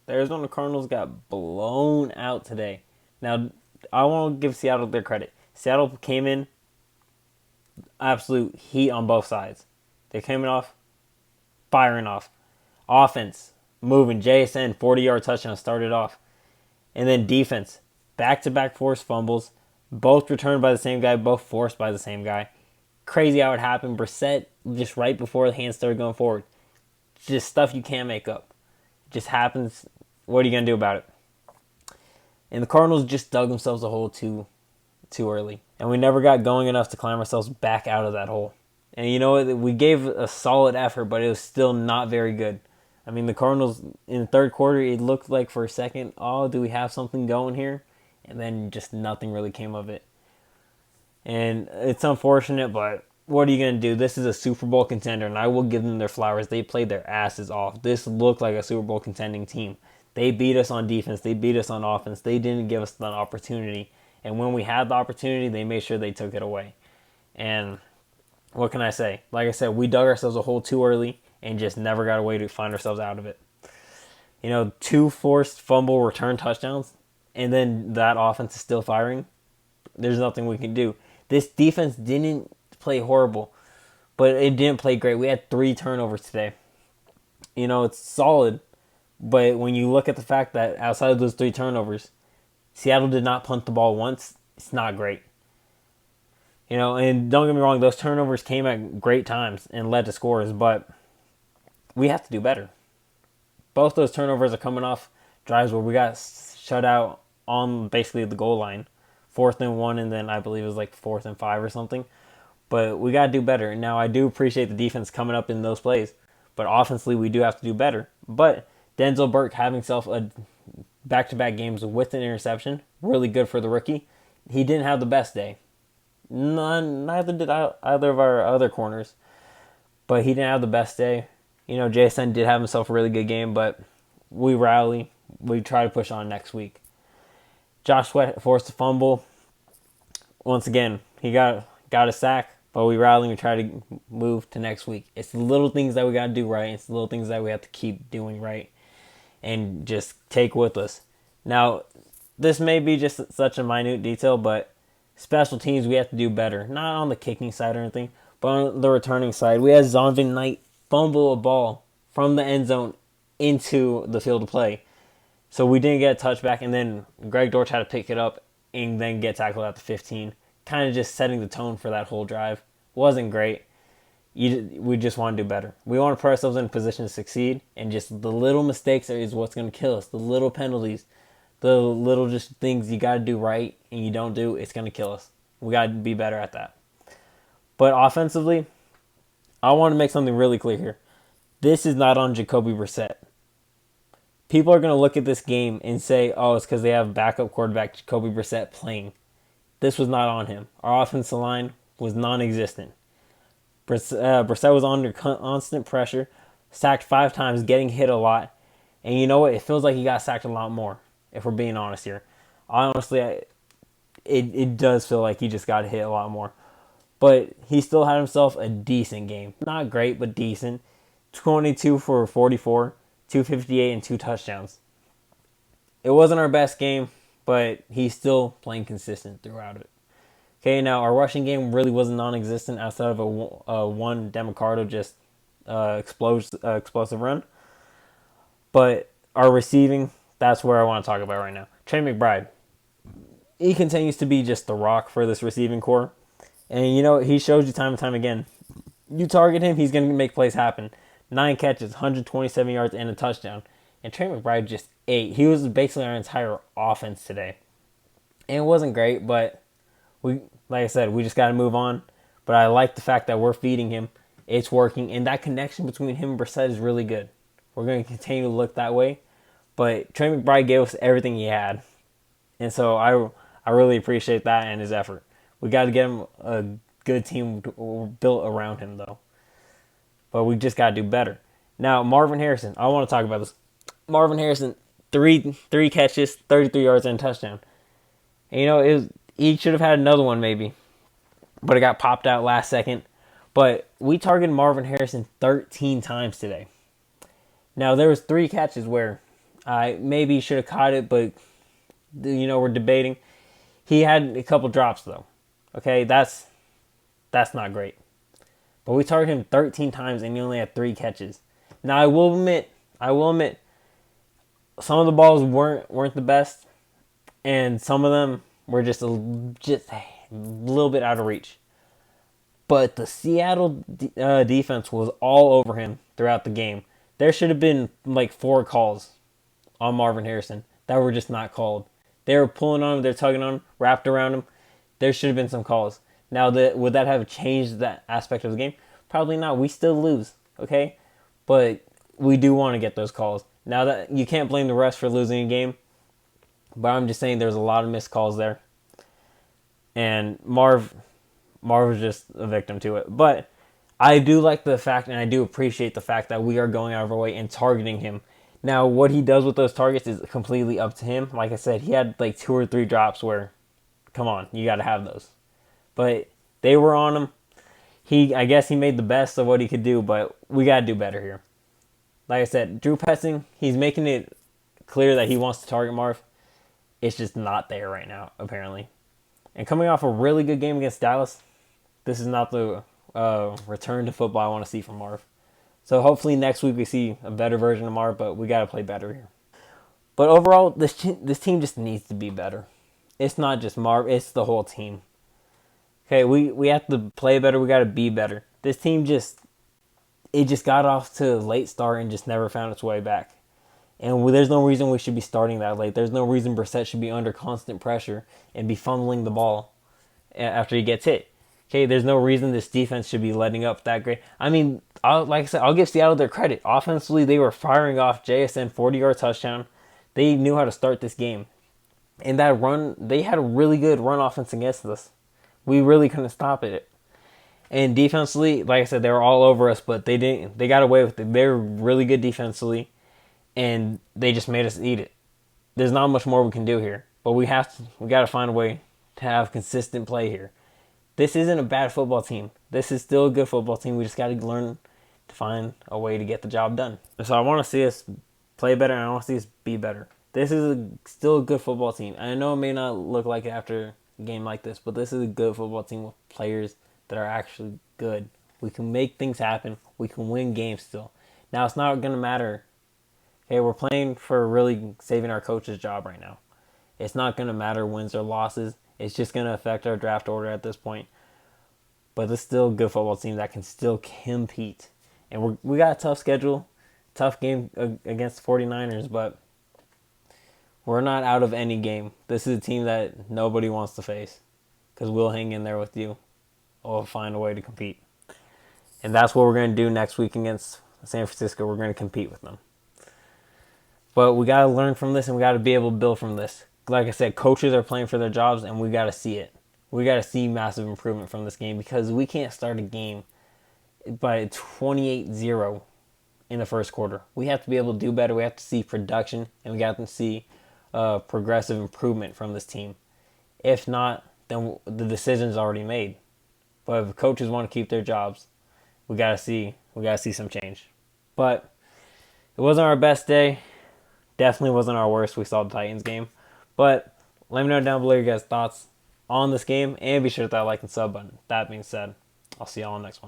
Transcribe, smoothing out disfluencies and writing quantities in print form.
The Arizona Cardinals got blown out today. Now, I want to give Seattle their credit. Seattle came in absolute heat on both sides. They came in off, firing off. Offense, moving. JSN, 40-yard touchdown, started off. And then defense, back-to-back forced fumbles, both returned by the same guy, both forced by the same guy. Crazy how it happened. Brissett, just right before the hands started going forward. Just stuff you can't make up. It just happens. What are you going to do about it? And the Cardinals just dug themselves a hole too early. And we never got going enough to climb ourselves back out of that hole. And you know what? We gave a solid effort, but it was still not very good. I mean, the Cardinals, in the third quarter, it looked like for a second, oh, do we have something going here? And then just nothing really came of it. And it's unfortunate, but what are you going to do? This is a Super Bowl contender, and I will give them their flowers. They played their asses off. This looked like a Super Bowl contending team. They beat us on defense. They beat us on offense. They didn't give us the opportunity. And when we had the opportunity, they made sure they took it away. And what can I say? Like I said, we dug ourselves a hole too early and just never got a way to find ourselves out of it. You know, 2 forced fumble return touchdowns, and then that offense is still firing. There's nothing we can do. This defense didn't play horrible, but it didn't play great. We had 3 turnovers today. You know, it's solid, but when you look at the fact that outside of those 3 turnovers, Seattle did not punt the ball once, it's not great. You know, and don't get me wrong, those turnovers came at great times and led to scores, but we have to do better. Both those turnovers are coming off drives where we got shut out on basically the goal line. 4th and 1, and then I believe it was like 4th and 5 or something. But we got to do better. Now, I do appreciate the defense coming up in those plays, but offensively, we do have to do better. But Denzel Burke having himself a back-to-back games with an interception, really good for the rookie. He didn't have the best day. Neither did either of our other corners, but he didn't have the best day. You know, JSN did have himself a really good game, but we rally. We try to push on next week. Josh Sweat forced a fumble. Once again, he got a sack, but we rally and we try to move to next week. It's the little things that we got to do right. It's the little things that we have to keep doing right and just take with us. Now, this may be just such a minute detail, but special teams, we have to do better. Not on the kicking side or anything, but on the returning side. We had Zonovan Knight fumble a ball from the end zone into the field of play. So we didn't get a touchback, and then Greg Dortch had to pick it up and then get tackled at the 15. Kind of just setting the tone for that whole drive. Wasn't great. We just want to do better. We want to put ourselves in a position to succeed, and just the little mistakes is what's going to kill us. The little penalties, the little just things you got to do right and you don't do, it's going to kill us. We got to be better at that. But offensively, I want to make something really clear here. This is not on Jacoby Brissett. People are going to look at this game and say, oh, it's because they have backup quarterback Jacoby Brissett playing. This was not on him. Our offensive line was non-existent. Brissett was under constant pressure, sacked 5 times, getting hit a lot. And you know what? It feels like he got sacked a lot more, if we're being honest here. Honestly, it does feel like he just got hit a lot more. But he still had himself a decent game. Not great, but decent. 22 for 44. 258 and 2 touchdowns. It wasn't our best game, but he's still playing consistent throughout it. Okay, now our rushing game really was non-existent outside of a one Demicardo just explosive run. But our receiving, that's where I want to talk about right now. Trey McBride, he continues to be just the rock for this receiving core. And you know, he shows you time and time again. You target him, he's going to make plays happen. 9 catches, 127 yards, and a touchdown. And Trey McBride just ate. He was basically our entire offense today. And it wasn't great, but like I said, we just got to move on. But I like the fact that we're feeding him. It's working. And that connection between him and Brissett is really good. We're going to continue to look that way. But Trey McBride gave us everything he had. And so I really appreciate that and his effort. We got to get him a good team built around him, though. But we just got to do better. Now, Marvin Harrison. I want to talk about this. Marvin Harrison, three catches, 33 yards, and a touchdown. And, you know, he should have had another one maybe. But it got popped out last second. But we targeted Marvin Harrison 13 times today. Now, there was 3 catches where Maybe he should have caught it, but we're debating. He had a couple drops though. Okay, that's not great. But we targeted him 13 times and he only had 3 catches. Now I will admit, some of the balls weren't the best, and some of them were just a little bit out of reach. But the Seattle defense was all over him throughout the game. There should have been like 4 calls on Marvin Harrison that were just not called. They were pulling on him, they're tugging on him, wrapped around him. There should have been some calls. Now, would that have changed that aspect of the game? Probably not. We still lose, okay? But we do want to get those calls. Now, that you can't blame the refs for losing a game, but I'm just saying there's a lot of missed calls there. And Marv was just a victim to it. But I do like the fact, and I do appreciate the fact that we are going out of our way and targeting him. Now, what he does with those targets is completely up to him. Like I said, he had like 2 or 3 drops where, come on, you got to have those. But they were on him. I guess he made the best of what he could do, but we got to do better here. Like I said, Drew Petzing, he's making it clear that he wants to target Marv. It's just not there right now, apparently. And coming off a really good game against Dallas, this is not the return to football I want to see from Marv. So hopefully next week we see a better version of Marv, but we got to play better here. But overall, this team just needs to be better. It's not just Marv, it's the whole team. Okay, we have to play better. We got to be better. This team just got off to a late start and just never found its way back. And there's no reason we should be starting that late. There's no reason Brissett should be under constant pressure and be fumbling the ball after he gets hit. Okay, there's no reason this defense should be letting up that great. I mean, like I said, I'll give Seattle their credit. Offensively, they were firing off JSN 40-yard touchdown. They knew how to start this game. And that run, they had a really good run offense against us. We really couldn't stop it. And defensively, like I said, they were all over us, but they didn't. They got away with it. They were really good defensively, and they just made us eat it. There's not much more we can do here, but we got to find a way to have consistent play here. This isn't a bad football team. This is still a good football team. We just got to learn to find a way to get the job done. So I want to see us play better, and I want to see us be better. This is still a good football team. I know it may not look like it after a game like this, but this is a good football team with players that are actually good. We can make things happen. We can win games still. Now, it's not going to matter. Okay, we're playing for really saving our coach's job right now. It's not going to matter wins or losses. It's just going to affect our draft order at this point. But this is still a good football team that can still compete. And we got a tough schedule, tough game against the 49ers, but we're not out of any game. This is a team that nobody wants to face because we'll hang in there with you. We'll find a way to compete. And that's what we're going to do next week against San Francisco. We're going to compete with them. But we got to learn from this, and we got to be able to build from this. Like I said, coaches are playing for their jobs, and we got to see it. We got to see massive improvement from this game because we can't start a game by 28-0 in the first quarter. We have to be able to do better. We have to see production, and we got to see progressive improvement from this team. If not, then the decision's already made. But if coaches want to keep their jobs, we gotta see some change. But it wasn't our best day. Definitely wasn't our worst. We saw the Titans game. But let me know down below your guys' thoughts on this game, and be sure to hit that like and sub button. That being said, I'll see y'all on the next one.